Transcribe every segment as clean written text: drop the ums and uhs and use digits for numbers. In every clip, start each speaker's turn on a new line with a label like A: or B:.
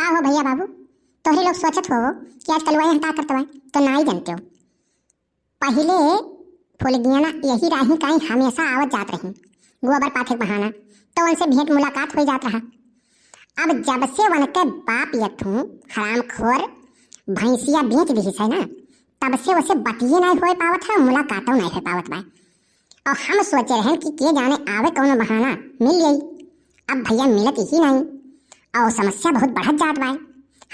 A: का हो भैया बाबू, तोहरे लोग सोचत हो कि आज कलुआ यहाँ का करत बा, तो ना ही जानते हो। पहले फुलगियाना यही राही कहीं हमेशा आवत जात रही गोबर पाथे बहाना, तो उनसे भेंट मुलाकात हो जात रहा। अब जब से उनके बाप यथू हरामखोर भैंसिया बेच दी है ना, तब से उसे बतिये नहीं हो पावत है, मुलाकातों नहीं हो पावत बा। और हम सोचे रहे कि के जाने आवे कौन बहाना मिल गई। अब भैया मिलत ही नहीं और समस्या बहुत बढ़त जात बा।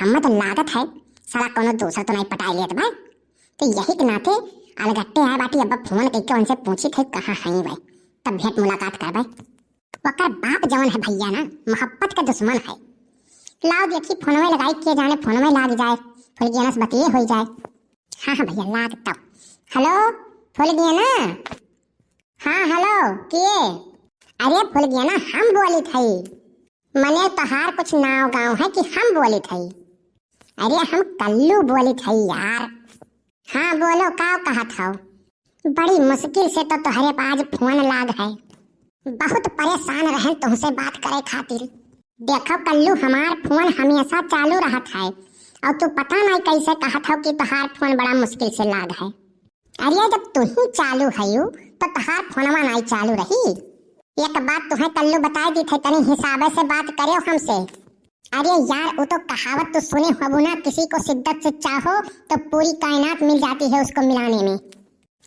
A: हमें तो लागत है साला कोनो दूसरा तो नहीं पटाई लेत बा। तो यही के नाते अलगट्टे आए बाटी। अब फोन करके उनसे पूछी थे कहाँ हैं भाई, तब भेंट मुलाकात करबे। वकर बाप जवन है भैया ना, मोहब्बत का दुश्मन है। लाओ देखी फोन में लगाई, के जाने फोन में लाग जाए, फुलगियाना से बतिये हो जाए। हाँ हाँ भैया लाग तब। हेलो फुलगियाना। हाँ हेलो किए? अरे फुलगियाना हम बोली थी, मने तहार कुछ नाव गाँव है कि हम बोली थी। अरे हम कल्लू बोली थी यार। हाँ बोलो का कहा था? बड़ी मुश्किल से तो तुम्हारे पास फोन लाग है, बहुत परेशान रहे तुमसे बात करे खातिर। देखो कल्लू हमार फोन हमेशा चालू रहा था और तू पता नहीं कैसे कहा था कि तुहार फोन बड़ा मुश्किल से लाग है। अरे जब तू ही चालू है तो तुहार फोनवा नहीं चालू रही। एक बात तुम्हें कल्लू बता दी थी, तनी हिसाबे से बात करे हमसे। अरे यार वो तो कहावत तो सुने हो ना, किसी को शिद्दत से चाहो तो पूरी कायनात मिल जाती है उसको मिलाने में।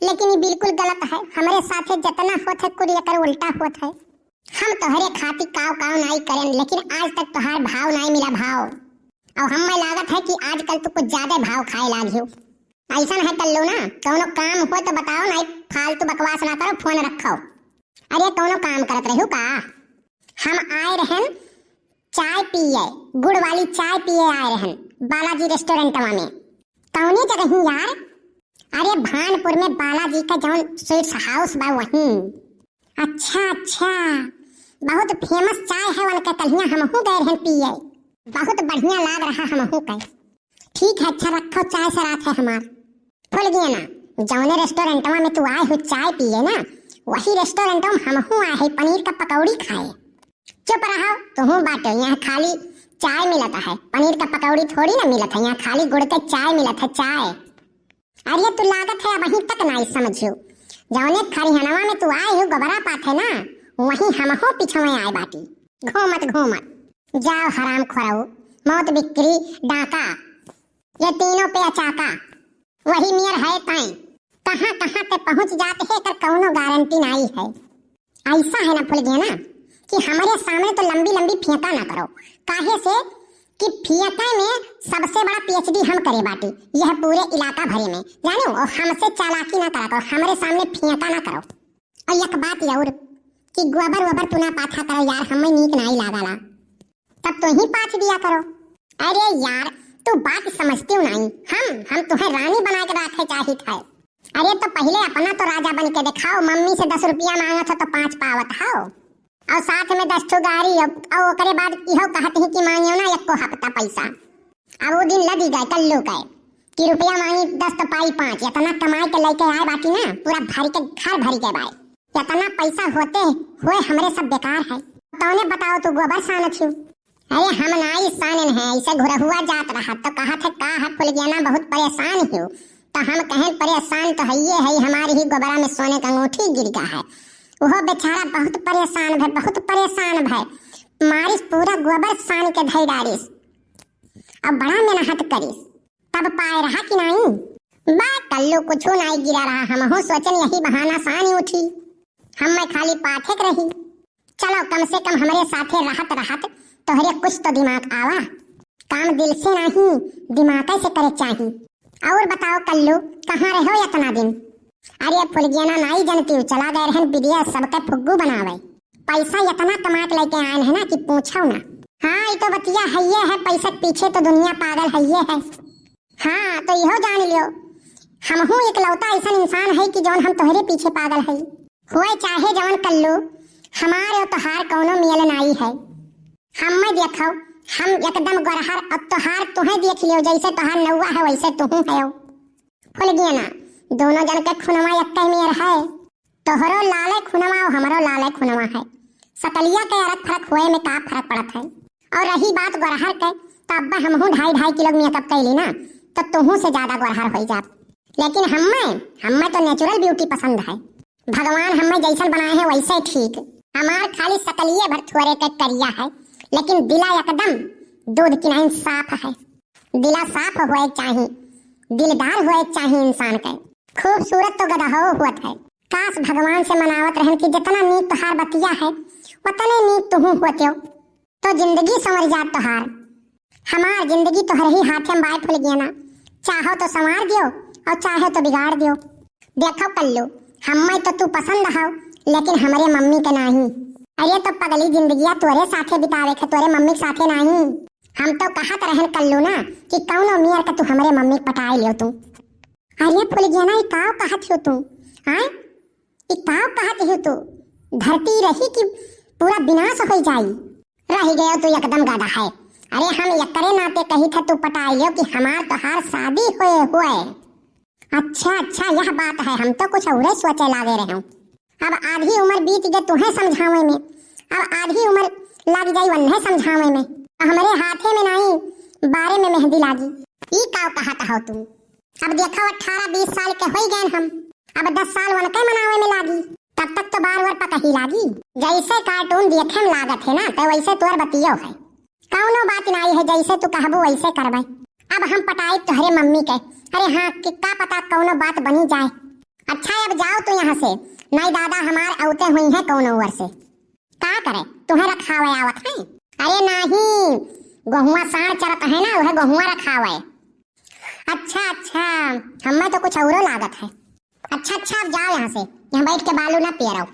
A: लेकिन ये बिल्कुल गलत है। हमारे साथ जितना होता है कुछ एकर उल्टा होता है। हम तोहरे खातिर काव काव नहीं करें, लेकिन आज तक तोहार भाव नहीं मिला भाव। और हमें लागत है कि आजकल तो कुछ ज्यादा भाव खाए लागियो। ऐसा है कल्लू ना, कौनो काम हो तो बताओ, नहीं फालतू बकवास ना करो, फोन रखो। अरे कौनो काम करत रहू का? हम आए रहन चाय पिए, गुड़ वाली चाय पिए आए रहन बालाजी रेस्टोरेंटवा में। कौनी जगह ही यार? अरे भानपुर में बालाजी का जौन स्वीट्स हाउस बा वहीं। अच्छा अच्छा, बहुत फेमस चाय है उनका। कलिया हमहू गए रहन पिए, बहुत बढ़िया लाग रहा हमहू का। ठीक है अच्छा रखो, चाय से रात है हमार। फुल गया ना, जौने रेस्टोरेंटवा में तू आए हो चाय पिए ना, वही रेस्टोरेंटवा में हमहू आए है पनीर का पकौड़ी खाए। चुप रहो तुहू बाटो, यहाँ खाली चाय मिलता है, पनीर का पकौड़ी थोड़ी ना मिलता है। यहाँ खाली गुड़ के चाय मिलता है, चाय। अरे तू लागत है अभी तक नहीं समझियो। जौने खरिहनवा में तू आए हो गोबरा पाथे ना, वहीं हमहू पिछवे आए बाटी। घूमत घूमत जाओ हराम खोराऊ, मौत बिक्री डाका, ये तीनों पे अचाका, वही मियर है ताई। कहाँ कहाँ ते पहुँच जाते हैं कर कौनो गारंटी नहीं है। ऐसा है ना फुल गया ना कि हमारे सामने तो लंबी लंबी फेंका ना करो, काहे से कि फेंका में सबसे बड़ा पीएचडी हम करे बाटी, यह पूरे इलाका भरे में जानो। और हमसे चालाकी ना करा करो, हमारे सामने फेंका ना करो। और एक बात और कि गोबर वोबर तू ना पाथा करो यार, हमें नीक नहीं लागला, तब तो ही पाथ दिया करो। अरे यार तू बात समझती हूँ नहीं, हम तुम्हें रानी बना के रखे चाहिए था। अरे तो पहले अपना तो राजा बन के दिखाओ। मम्मी से 10 रुपया मांगा था तो 5 पावत हो, और साथ में 10 गाड़ी, और ओकरे बाद इहो कहत ही कि मांगियो ना एको हफ्ता पैसा। अब वो दिन लगी गए कल्लू गए कि रुपया मांगी 10 तो पाई 5। इतना कमाई के लेके आए बाकी ना, पूरा भरी के घर भरी के बाय। इतना पैसा होते हुए हमारे सब बेकार है। तौने बताओ तू गोबर सानत छू? अरे हम नाई सानन है, इसे घुरा हुआ जात रहा तो कहा थे का है फुल गया ना, बहुत परेशान हूँ। तो हम कहें परेशान तो है ये है, हमारी ही गोबरा में सोने का अंगूठी गिर गया है। वह बेचारा बहुत परेशान है, बहुत परेशान है। मारिस पूरा गोबर सान के धई डारिस, अब बड़ा मेहनत करिस, तब पाए रहा कि नहीं। बा कल्लू कुछ नहीं गिरा रहा, हम सोचन यही बहाना सान उठी, हम मैं खाली पाठक रही। चलो कम से कम हमारे साथे रहत रहत तोहरे कुछ तो दिमाग आवा। काम दिल से नहीं दिमाग से करे चाहिए। और बताओ कल्लू कहाँ रहो इतना दिन? अरे फुलगियाना नहीं जानती हूँ, चला गए रहन विदेश सबके फुग्गू बनावे। पैसा इतना कमा के लेके आए हैं ना कि पूछो ना। हाँ ये तो बतिया है, ये है पैसा पीछे तो दुनिया पागल है ये है। हाँ तो यहो जान लियो, हमहू इकलौता ऐसा इंसान है कि जौन हम तोहरे पीछे पागल है। हुए चाहे जौन कल्लू, हमारे तोहार कौनो मेल नहीं है। हम में देखो हम एकदम गोरहर, अब तोहार तुम्हें देख लियो, जैसे तोहार नौवा है वैसे तुहू है। फुल गया ना, दोनों जन के खुनवा एक मेर है। तोहरो लाले खुनवा और हमरो लाले खुनवा है। सकलिया के अलग फर्क हुए में का फर्क पड़त है। और रही बात गोरहर के, तब हमहू 2.5 किलो मेकअप कैली ना तो तुहू से ज्यादा गोरहर हो जात। लेकिन हमें तो नेचुरल ब्यूटी पसंद है। भगवान हमें जैसन बनाए हैं वैसे ठीक। हमार खाली सकलिए भर थोड़े के करिया है, लेकिन दिला एकदम दूध की नहीं साफ है। दिला साफ हुए चाहिए, दिलदार हुए चाहिए इंसान के। खूबसूरत तो गदहो हुआ है। काश भगवान से मनावत रहन कि जितना नीक तोहार बतिया है उतने नीक तुहू होते हो तो जिंदगी संवर जात तोहार। हमार जिंदगी तोहर ही हाथे में बाय फुल गया ना। चाहो तो संवार दियो और चाहे तो बिगाड़ दियो। देखो कल्लू, हमें तो तू पसंद हो लेकिन हमारे मम्मी के नहीं। अरे तो पगली जिंदगिया तोरे साथे बितावे के, तोरे मम्मी के साथे नहीं। हम तो कहत रहन कल्लू ना कि कौनो मियर का तू हमारे मम्मी के पटाए लियो तू। अरे फुल गया ना, काव कहत हो तू? हाँ काव कहत हो तू? धरती रही कि पूरा विनाश हो जाई। रह गयो तू एकदम गधा है। अरे हम यकरे नाते कही था तू पटाए लियो कि हमार तोहार शादी हुए। अच्छा यह बात है। हम तो कुछ और सोचे लागे रहे हूँ। अब आधी उम्र बीत गई तुम्हें समझावे में, अब आधी उम्र लग जाई वन्हे समझावे में। हमारे हाथे में नहीं बारे में मेहंदी लागी। ई काव कहत हो तुम? अब देखो 18-20 साल के हो गए हम, अब 10 साल वनके मनावे में लागी। तब तक तो बार पता ही लागी। जैसे कार्टून देखे में लागत है ना तो वैसे तोर बतियो है। कौनो बात नहीं है, जैसे तू कहबो वैसे करबे। अब हम पटाई तोहरे मम्मी के। अरे हाँ कि का पता कौनो बात बनी जाए। अच्छा अब जाओ तू यहाँ से, नहीं दादा हमार औते हुई है कौनो ओर से। का करे तुम्हें रखावे आवत है? अरे नहीं, गहुआ साढ़ चरत है ना, वह गहुआ रखावे। अच्छा हमें तो कुछ और लागत है। अच्छा अब जाओ यहाँ से, यहाँ बैठ के बालू ना पियो।